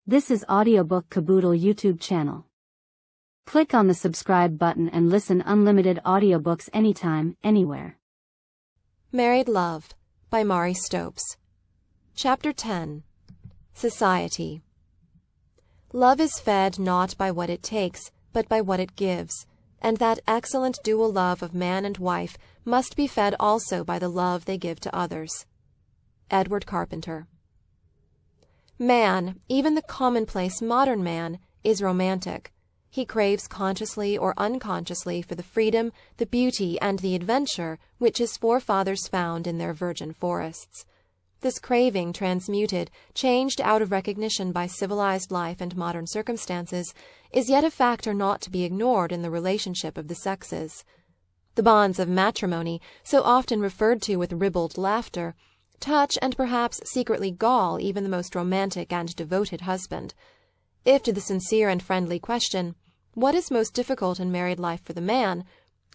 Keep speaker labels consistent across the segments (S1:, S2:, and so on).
S1: This is Audiobook Caboodle YouTube channel. Click on the subscribe button and listen unlimited audiobooks anytime, anywhere.
S2: Married Love by Mari Stopes. Chapter 10. Society. Love is fed not by what it takes, but by what it gives, and that excellent dual love of man and wife must be fed also by the love they give to others. Edward Carpenter. Man, even the commonplace modern man, is romantic. He craves consciously or unconsciously for the freedom, the beauty, and the adventure which his forefathers found in their virgin forests. This craving transmuted, changed out of recognition by civilized life and modern circumstances, is yet a factor not to be ignored in the relationship of the sexes. The bonds of matrimony, so often referred to with ribald laughter, touch and perhaps secretly gall even the most romantic and devoted husband. If to the sincere and friendly question, what is most difficult in married life for the man,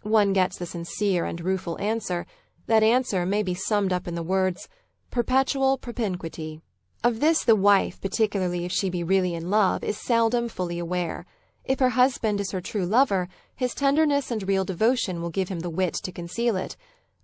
S2: one gets the sincere and rueful answer, that answer may be summed up in the words, perpetual propinquity. Of this the wife, particularly if she be really in love, is seldom fully aware. If her husband is her true lover, his tenderness and real devotion will give him the wit to conceal it.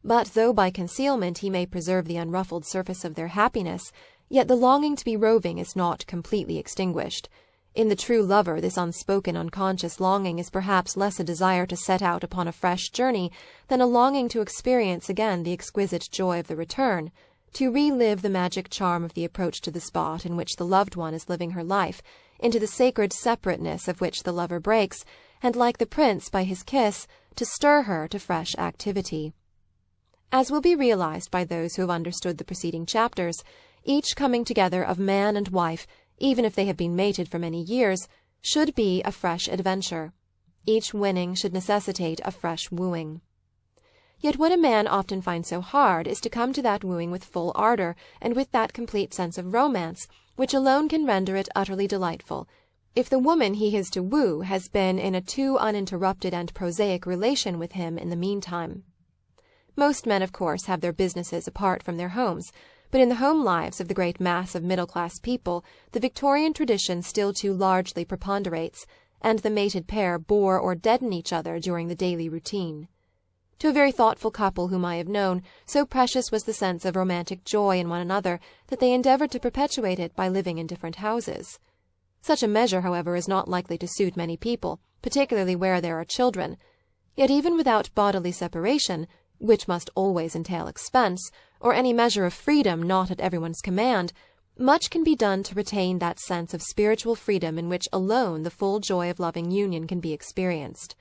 S2: But though by concealment he may preserve the unruffled surface of their happiness, yet the longing to be roving is not completely extinguished. In the true lover this unspoken unconscious longing is perhaps less a desire to set out upon a fresh journey than a longing to experience again the exquisite joy of the return, to relive the magic charm of the approach to the spot in which the loved one is living her life, into the sacred separateness of which the lover breaks, and like the prince by his kiss, to stir her to fresh activity. As will be realized by those who have understood the preceding chapters, each coming together of man and wife, even if they have been mated for many years, should be a fresh adventure. Each winning should necessitate a fresh wooing. Yet what a man often finds so hard is to come to that wooing with full ardor and with that complete sense of romance which alone can render it utterly delightful, if the woman he is to woo has been in a too uninterrupted and prosaic relation with him in the meantime. Most men, of course, have their businesses apart from their homes, but in the home lives of the great mass of middle-class people the Victorian tradition still too largely preponderates, and the mated pair bore or deaden each other during the daily routine. To a very thoughtful couple whom I have known, so precious was the sense of romantic joy in one another that they endeavored to perpetuate it by living in different houses. Such a measure, however, is not likely to suit many people, particularly where there are children. Yet even without bodily separation, which must always entail expense, or any measure of freedom not at everyone's command, much can be done to retain that sense of spiritual freedom in which alone the full joy of loving union can be experienced.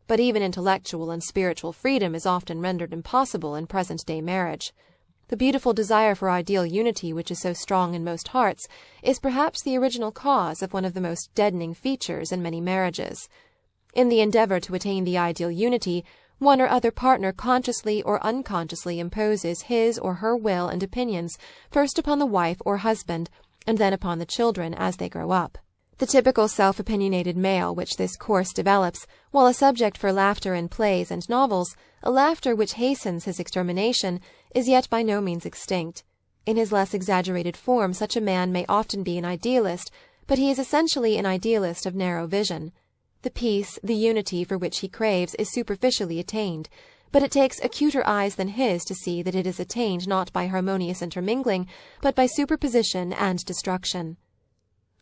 S2: But even intellectual and spiritual freedom is often rendered impossible in present-day marriage. The beautiful desire for ideal unity which is so strong in most hearts is perhaps the original cause of one of the most deadening features in many marriages. In the endeavor to attain the ideal unity, one or other partner consciously or unconsciously imposes his or her will and opinions first upon the wife or husband, and then upon the children as they grow up. The typical self-opinionated male which this course develops, while a subject for laughter in plays and novels, a laughter which hastens his extermination, is yet by no means extinct. In his less exaggerated form such a man may often be an idealist, but he is essentially an idealist of narrow vision. The peace, the unity for which he craves is superficially attained, but it takes acuter eyes than his to see that it is attained not by harmonious intermingling, but by superposition and destruction.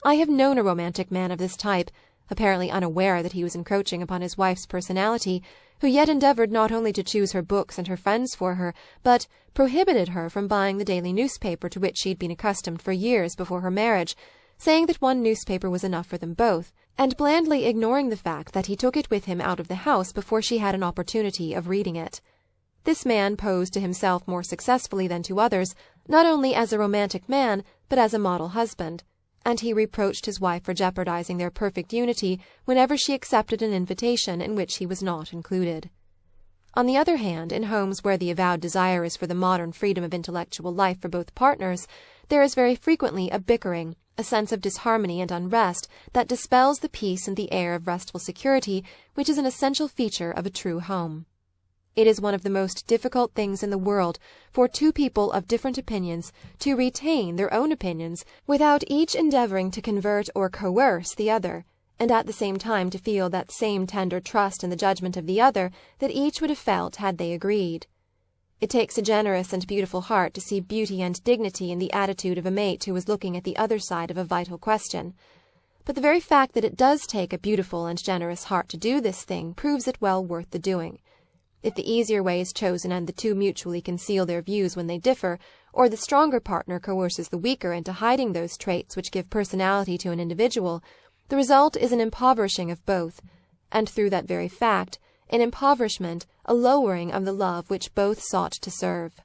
S2: I have known a romantic man of this type, apparently unaware that he was encroaching upon his wife's personality, who yet endeavored not only to choose her books and her friends for her, but prohibited her from buying the daily newspaper to which she had been accustomed for years before her marriage, saying that one newspaper was enough for them both, and blandly ignoring the fact that he took it with him out of the house before she had an opportunity of reading it. This man posed to himself more successfully than to others, not only as a romantic man, but as a model husband, and he reproached his wife for jeopardizing their perfect unity whenever she accepted an invitation in which he was not included. On the other hand, in homes where the avowed desire is for the modern freedom of intellectual life for both partners, there is very frequently a bickering, a sense of disharmony and unrest that dispels the peace and the air of restful security which is an essential feature of a true home. It is one of the most difficult things in the world for two people of different opinions to retain their own opinions without each endeavoring to convert or coerce the other, and at the same time to feel that same tender trust in the judgment of the other that each would have felt had they agreed. It takes a generous and beautiful heart to see beauty and dignity in the attitude of a mate who is looking at the other side of a vital question. But the very fact that it does take a beautiful and generous heart to do this thing proves it well worth the doing. If the easier way is chosen and the two mutually conceal their views when they differ, or the stronger partner coerces the weaker into hiding those traits which give personality to an individual, the result is an impoverishing of both, and through that very fact, an impoverishment, a lowering of the love which both sought to serve.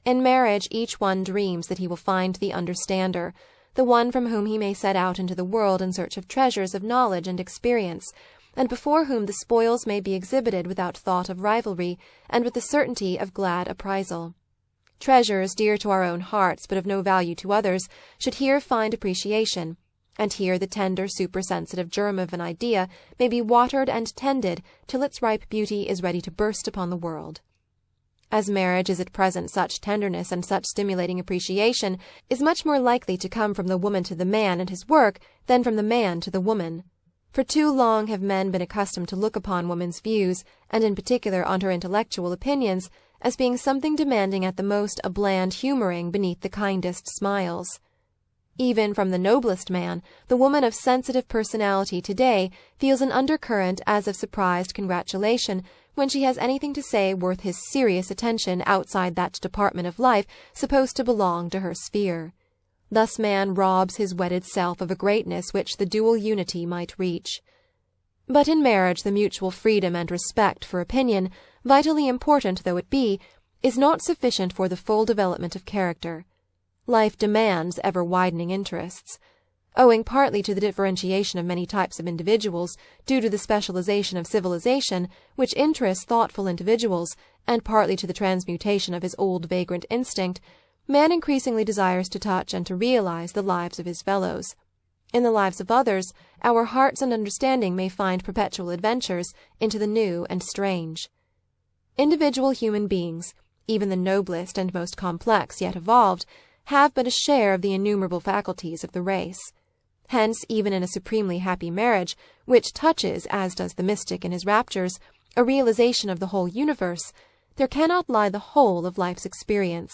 S2: In marriage each one dreams that he will find the understander, the one from whom he may set out into the world in search of treasures of knowledge and experience, and before whom the spoils may be exhibited without thought of rivalry, and with the certainty of glad appraisal. Treasures dear to our own hearts but of no value to others should here find appreciation, and here the tender supersensitive germ of an idea may be watered and tended till its ripe beauty is ready to burst upon the world. As marriage is at present, such tenderness and such stimulating appreciation is much more likely to come from the woman to the man and his work than from the man to the woman. For too long have men been accustomed to look upon woman's views, and in particular on her intellectual opinions, as being something demanding at the most a bland humouring beneath the kindest smiles. Even from the noblest man, the woman of sensitive personality today feels an undercurrent as of surprised congratulation when she has anything to say worth his serious attention outside that department of life supposed to belong to her sphere. Thus man robs his wedded self of a greatness which the dual unity might reach. But in marriage the mutual freedom and respect for opinion, vitally important though it be, is not sufficient for the full development of character. Life demands ever-widening interests. Owing partly to the differentiation of many types of individuals, due to the specialization of civilization, which interests thoughtful individuals, and partly to the transmutation of his old vagrant instinct, man increasingly desires to touch and to realize the lives of his fellows. In the lives of others, our hearts and understanding may find perpetual adventures into the new and strange. Individual human beings, even the noblest and most complex yet evolved, have but a share of the innumerable faculties of the race. Hence, even in a supremely happy marriage, which touches, as does the mystic in his raptures, a realization of the whole universe, there cannot lie the whole of life's experience.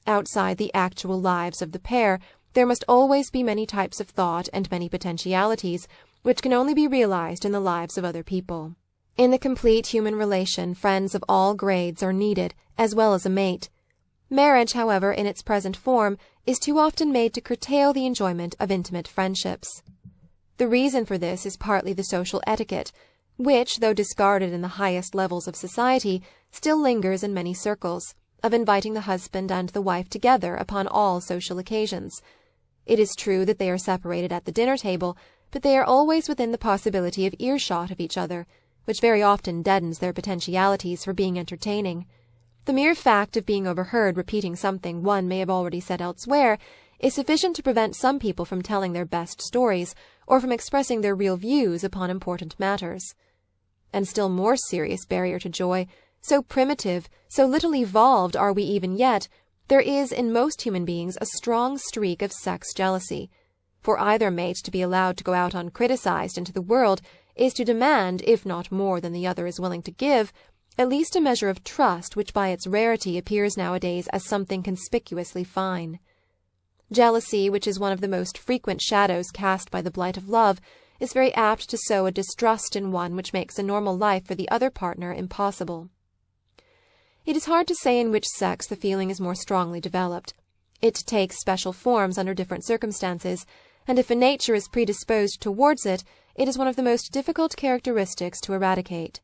S2: Outside the actual lives of the pair, there must always be many types of thought and many potentialities, which can only be realized in the lives of other people. In the complete human relation, friends of all grades are needed, as well as a mate. Marriage, however, in its present form, is too often made to curtail the enjoyment of intimate friendships. The reason for this is partly the social etiquette, which, though discarded in the highest levels of society, still lingers in many circles, of inviting the husband and the wife together upon all social occasions. It is true that they are separated at the dinner table, but they are always within the possibility of earshot of each other, which very often deadens their potentialities for being entertaining. The mere fact of being overheard repeating something one may have already said elsewhere is sufficient to prevent some people from telling their best stories, or from expressing their real views upon important matters. And still more serious barrier to joy, so primitive, so little evolved are we even yet, there is in most human beings a strong streak of sex jealousy. For either mate to be allowed to go out uncriticised into the world is to demand, if not more than the other is willing to give, at least a measure of trust which by its rarity appears nowadays as something conspicuously fine. Jealousy, which is one of the most frequent shadows cast by the blight of love, is very apt to sow a distrust in one which makes a normal life for the other partner impossible. It is hard to say in which sex the feeling is more strongly developed. It takes special forms under different circumstances, and if a nature is predisposed towards it, it is one of the most difficult characteristics to eradicate.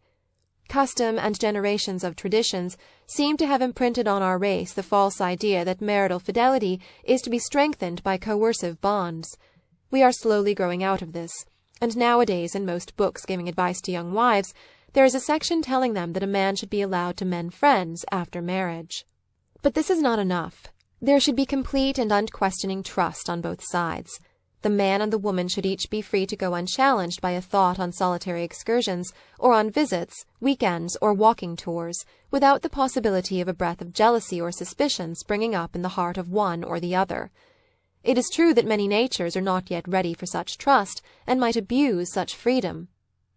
S2: Custom and generations of traditions seem to have imprinted on our race the false idea that marital fidelity is to be strengthened by coercive bonds. We are slowly growing out of this, and nowadays in most books giving advice to young wives, there is a section telling them that a man should be allowed to mend friends after marriage. But this is not enough. There should be complete and unquestioning trust on both sides. The man and the woman should each be free to go unchallenged by a thought on solitary excursions, or on visits, weekends, or walking tours, without the possibility of a breath of jealousy or suspicion springing up in the heart of one or the other. It is true that many natures are not yet ready for such trust, and might abuse such freedom.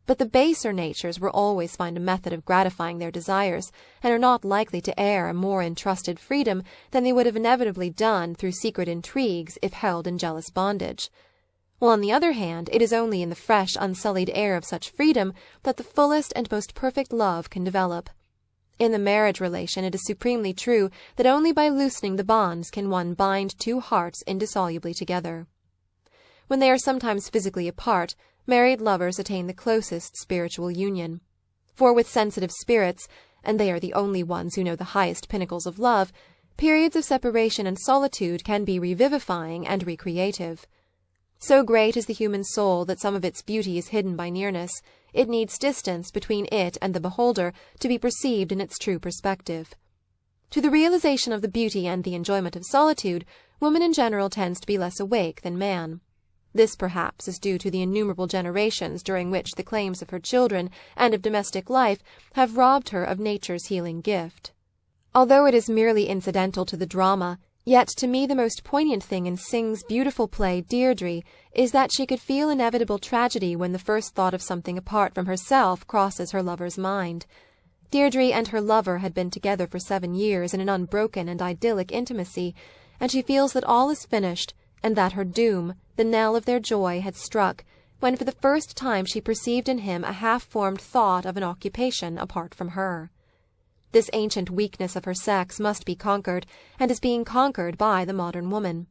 S2: But the baser natures will always find a method of gratifying their desires, and are not likely to err a more in trusted freedom than they would have inevitably done through secret intrigues if held in jealous bondage. While on the other hand, it is only in the fresh, unsullied air of such freedom that the fullest and most perfect love can develop. In the marriage relation it is supremely true that only by loosening the bonds can one bind two hearts indissolubly together. When they are sometimes physically apart, married lovers attain the closest spiritual union. For with sensitive spirits, and they are the only ones who know the highest pinnacles of love, periods of separation and solitude can be revivifying and recreative. So great is the human soul that some of its beauty is hidden by nearness. It needs distance between it and the beholder to be perceived in its true perspective. To the realization of the beauty and the enjoyment of solitude, woman in general tends to be less awake than man. This perhaps is due to the innumerable generations during which the claims of her children and of domestic life have robbed her of nature's healing gift. Although it is merely incidental to the drama, yet to me the most poignant thing in Synge's beautiful play Deirdre is that she could feel inevitable tragedy when the first thought of something apart from herself crosses her lover's mind. Deirdre and her lover had been together for 7 years in an unbroken and idyllic intimacy, and she feels that all is finished, and that her doom, the knell of their joy, had struck, when for the first time she perceived in him a half-formed thought of an occupation apart from her. This ancient weakness of her sex must be conquered, and is being conquered by the modern woman.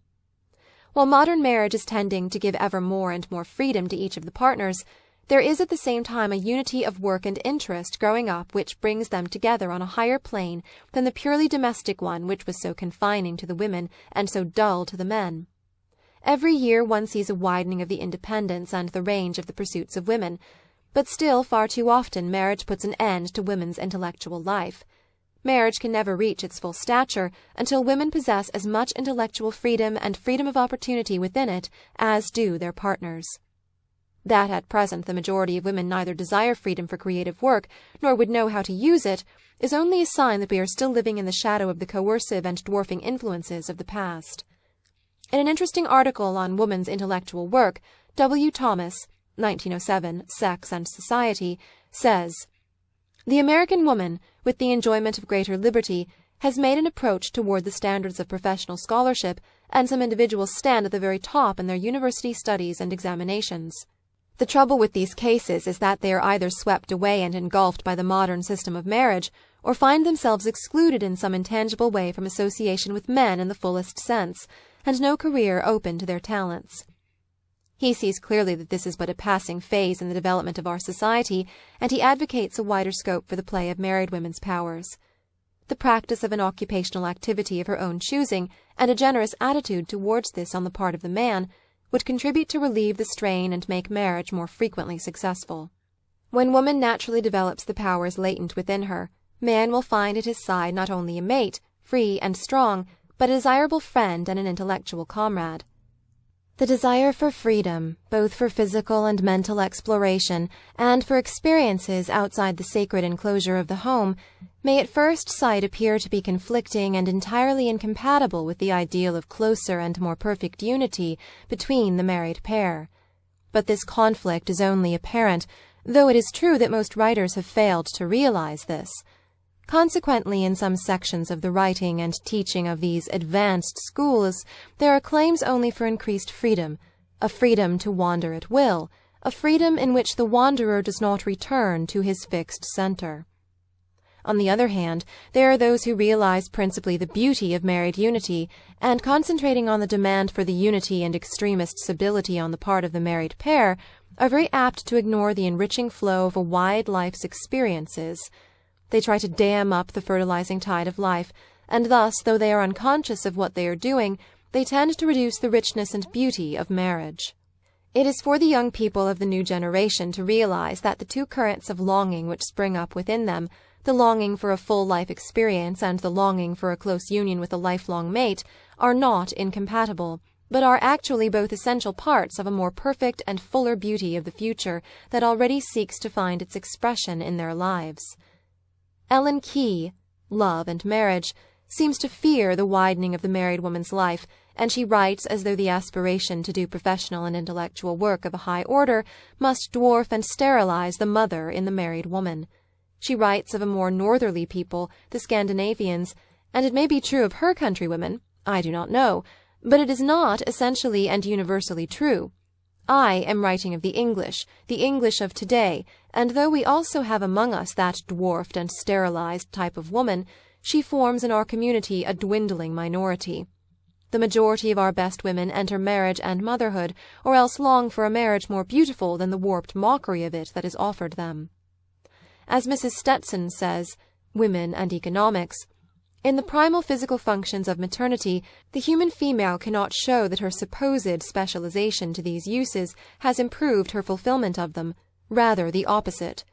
S2: While modern marriage is tending to give ever more and more freedom to each of the partners, there is at the same time a unity of work and interest growing up which brings them together on a higher plane than the purely domestic one which was so confining to the women and so dull to the men. Every year one sees a widening of the independence and the range of the pursuits of women, but still far too often marriage puts an end to women's intellectual life. Marriage can never reach its full stature until women possess as much intellectual freedom and freedom of opportunity within it as do their partners. That at present the majority of women neither desire freedom for creative work nor would know how to use it is only a sign that we are still living in the shadow of the coercive and dwarfing influences of the past. In an interesting article on woman's intellectual work, W. Thomas, 1907, Sex and Society, says, "The American woman, with the enjoyment of greater liberty, has made an approach toward the standards of professional scholarship, and some individuals stand at the very top in their university studies and examinations. The trouble with these cases is that they are either swept away and engulfed by the modern system of marriage, or find themselves excluded in some intangible way from association with men in the fullest sense, and no career open to their talents." He sees clearly that this is but a passing phase in the development of our society, and he advocates a wider scope for the play of married women's powers. The practice of an occupational activity of her own choosing, and a generous attitude towards this on the part of the man, would contribute to relieve the strain and make marriage more frequently successful. When woman naturally develops the powers latent within her, man will find at his side not only a mate, free and strong, but a desirable friend and an intellectual comrade. The desire for freedom, both for physical and mental exploration, and for experiences outside the sacred enclosure of the home, may at first sight appear to be conflicting and entirely incompatible with the ideal of closer and more perfect unity between the married pair. But this conflict is only apparent, though it is true that most writers have failed to realize this. Consequently, in some sections of the writing and teaching of these advanced schools, there are claims only for increased freedom, a freedom to wander at will, a freedom in which the wanderer does not return to his fixed center. On the other hand, there are those who realize principally the beauty of married unity, and concentrating on the demand for the unity and extremist stability on the part of the married pair, are very apt to ignore the enriching flow of a wide life's experiences. They try to dam up the fertilizing tide of life, and thus, though they are unconscious of what they are doing, they tend to reduce the richness and beauty of marriage. It is for the young people of the new generation to realize that the two currents of longing which spring up within them, the longing for a full life experience and the longing for a close union with a lifelong mate, are not incompatible, but are actually both essential parts of a more perfect and fuller beauty of the future that already seeks to find its expression in their lives. Ellen Key, Love and Marriage, seems to fear the widening of the married woman's life, and she writes as though the aspiration to do professional and intellectual work of a high order must dwarf and sterilize the mother in the married woman. She writes of a more northerly people, the Scandinavians, and it may be true of her countrywomen, I do not know, but it is not essentially and universally true. I am writing of the English of today, and though we also have among us that dwarfed and sterilized type of woman, she forms in our community a dwindling minority. The majority of our best women enter marriage and motherhood, or else long for a marriage more beautiful than the warped mockery of it that is offered them. As Mrs. Stetson says, Women and Economics, in the primal physical functions of maternity, the human female cannot show that her supposed specialization to these uses has improved her fulfillment of them, rather the opposite.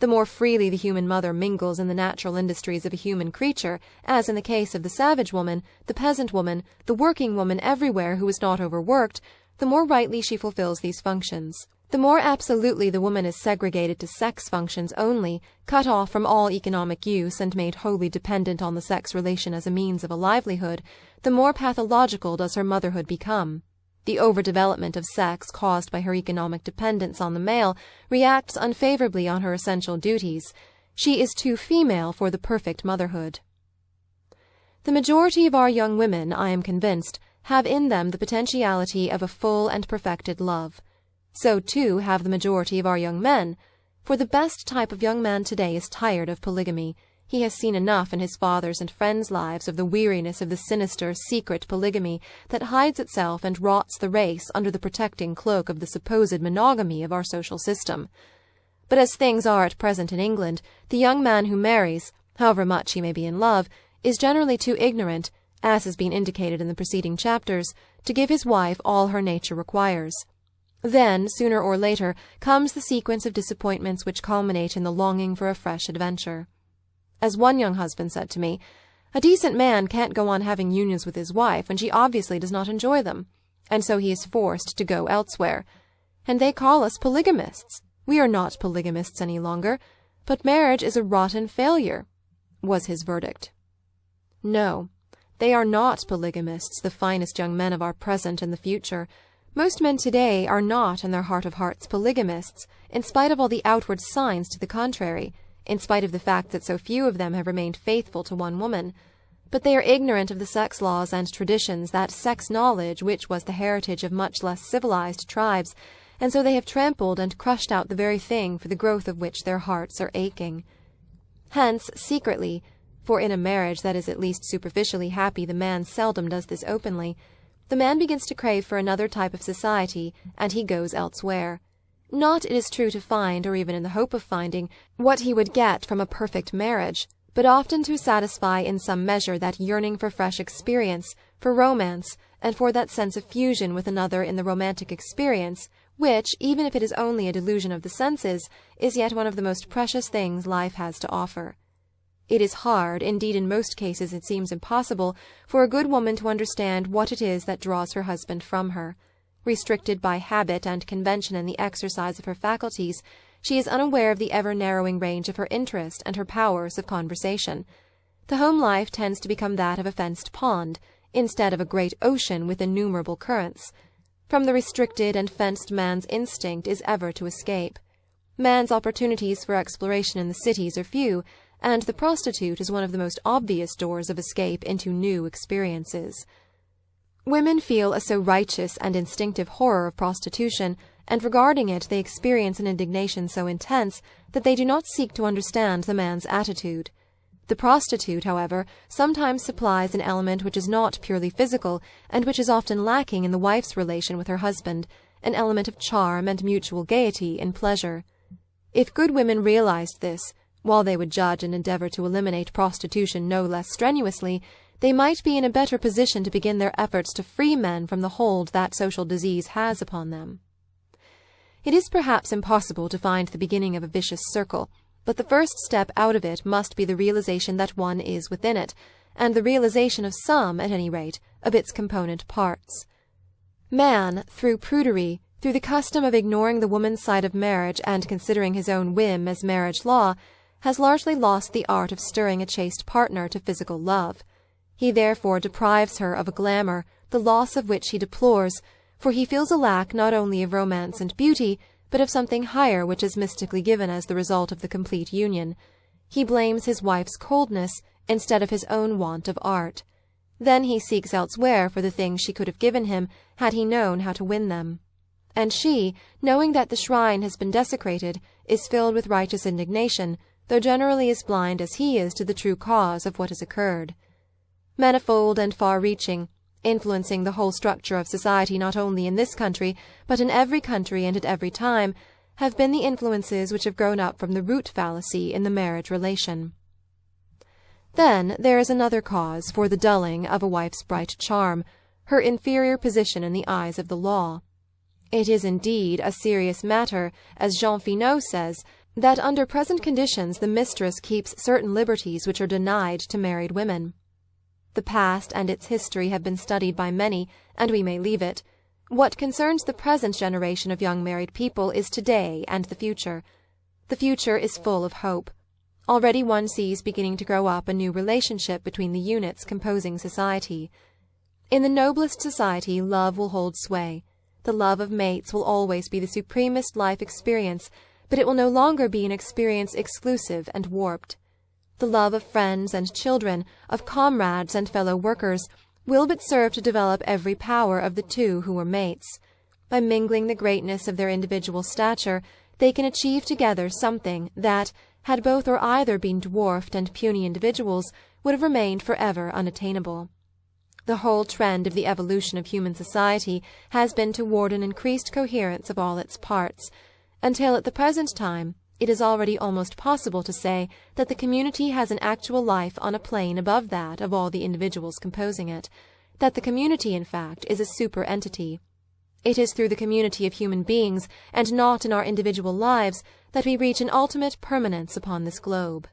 S2: The more freely the human mother mingles in the natural industries of a human creature, as in the case of the savage woman, the peasant woman, the working woman everywhere who is not overworked, the more rightly she fulfills these functions. The more absolutely the woman is segregated to sex functions only, cut off from all economic use and made wholly dependent on the sex relation as a means of a livelihood, the more pathological does her motherhood become. The overdevelopment of sex caused by her economic dependence on the male reacts unfavorably on her essential duties. She is too female for the perfect motherhood. The majority of our young women, I am convinced, have in them the potentiality of a full and perfected love. So, too, have the majority of our young men, for the best type of young man today is tired of polygamy. He has seen enough in his father's and friends' lives of the weariness of the sinister, secret polygamy that hides itself and rots the race under the protecting cloak of the supposed monogamy of our social system. But as things are at present in England, the young man who marries, however much he may be in love, is generally too ignorant, as has been indicated in the preceding chapters, to give his wife all her nature requires. Then, sooner or later, comes the sequence of disappointments which culminate in the longing for a fresh adventure. As one young husband said to me, "A decent man can't go on having unions with his wife when she obviously does not enjoy them, and so he is forced to go elsewhere. And they call us polygamists. We are not polygamists any longer, but marriage is a rotten failure," was his verdict. No, they are not polygamists, the finest young men of our present and the future. Most men today are not in their heart of hearts polygamists, in spite of all the outward signs to the contrary, in spite of the fact that so few of them have remained faithful to one woman. But they are ignorant of the sex laws and traditions, that sex knowledge which was the heritage of much less civilized tribes, and so they have trampled and crushed out the very thing for the growth of which their hearts are aching. Hence, secretly, for in a marriage that is at least superficially happy the man seldom does this openly, the man begins to crave for another type of society, and he goes elsewhere. Not, it is true, to find, or even in the hope of finding, what he would get from a perfect marriage, but often to satisfy in some measure that yearning for fresh experience, for romance, and for that sense of fusion with another in the romantic experience, which, even if it is only a delusion of the senses, is yet one of the most precious things life has to offer. It is hard, indeed in most cases it seems impossible, for a good woman to understand what it is that draws her husband from her. Restricted by habit and convention in the exercise of her faculties, she is unaware of the ever-narrowing range of her interest and her powers of conversation. The home life tends to become that of a fenced pond, instead of a great ocean with innumerable currents. From the restricted and fenced man's instinct is ever to escape. Man's opportunities for exploration in the cities are few, and the prostitute is one of the most obvious doors of escape into new experiences. Women feel a so righteous and instinctive horror of prostitution, and regarding it they experience an indignation so intense that they do not seek to understand the man's attitude. The prostitute, however, sometimes supplies an element which is not purely physical, and which is often lacking in the wife's relation with her husband, an element of charm and mutual gaiety in pleasure. If good women realized this, while they would judge and endeavor to eliminate prostitution no less strenuously, they might be in a better position to begin their efforts to free men from the hold that social disease has upon them. It is perhaps impossible to find the beginning of a vicious circle, but the first step out of it must be the realization that one is within it, and the realization of some, at any rate, of its component parts. Man, through prudery, through the custom of ignoring the woman's side of marriage and considering his own whim as marriage law, has largely lost the art of stirring a chaste partner to physical love. He therefore deprives her of a glamour, the loss of which he deplores, for he feels a lack not only of romance and beauty, but of something higher which is mystically given as the result of the complete union. He blames his wife's coldness instead of his own want of art. Then he seeks elsewhere for the things she could have given him had he known how to win them. And she, knowing that the shrine has been desecrated, is filled with righteous indignation, though generally as blind as he is to the true cause of what has occurred. Manifold and far-reaching, influencing the whole structure of society not only in this country, but in every country and at every time, have been the influences which have grown up from the root fallacy in the marriage relation. Then there is another cause for the dulling of a wife's bright charm, her inferior position in the eyes of the law. It is indeed a serious matter, as Jean Finot says, that under present conditions the mistress keeps certain liberties which are denied to married women. The past and its history have been studied by many, and we may leave it. What concerns the present generation of young married people is today and the future. The future is full of hope. Already one sees beginning to grow up a new relationship between the units composing society. In the noblest society love will hold sway. The love of mates will always be the supremest life experience, but it will no longer be an experience exclusive and warped. The love of friends and children, of comrades and fellow workers, will but serve to develop every power of the two who are mates. By mingling the greatness of their individual stature, they can achieve together something that, had both or either been dwarfed and puny individuals, would have remained forever unattainable. The whole trend of the evolution of human society has been toward an increased coherence of all its parts, until at the present time it is already almost possible to say that the community has an actual life on a plane above that of all the individuals composing it, that the community, in fact, is a super-entity. It is through the community of human beings, and not in our individual lives, that we reach an ultimate permanence upon this globe.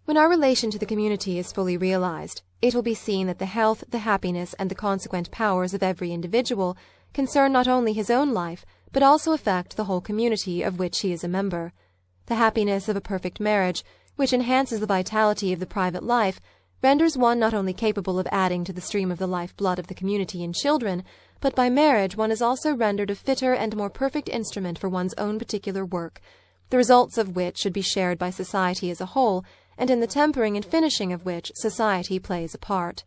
S2: When our relation to the community is fully realized, it will be seen that the health, the happiness, and the consequent powers of every individual concern not only his own life, but also affect the whole community of which he is a member. The happiness of a perfect marriage, which enhances the vitality of the private life, renders one not only capable of adding to the stream of the life-blood of the community in children, but by marriage one is also rendered a fitter and more perfect instrument for one's own particular work, the results of which should be shared by society as a whole, and in the tempering and finishing of which society plays a part.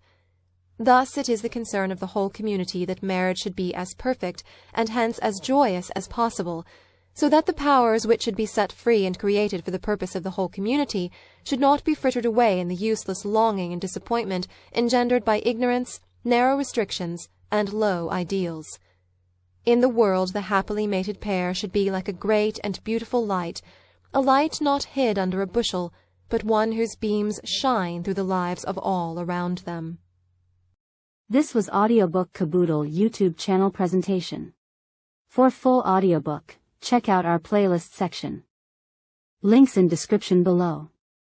S2: Thus it is the concern of the whole community that marriage should be as perfect, and hence as joyous as possible, so that the powers which should be set free and created for the purpose of the whole community should not be frittered away in the useless longing and disappointment engendered by ignorance, narrow restrictions, and low ideals. In the world the happily mated pair should be like a great and beautiful light, a light not hid under a bushel, but one whose beams shine through the lives of all around them.
S1: This was Audiobook Caboodle YouTube channel presentation. For full audiobook, check out our playlist section. Links in description below.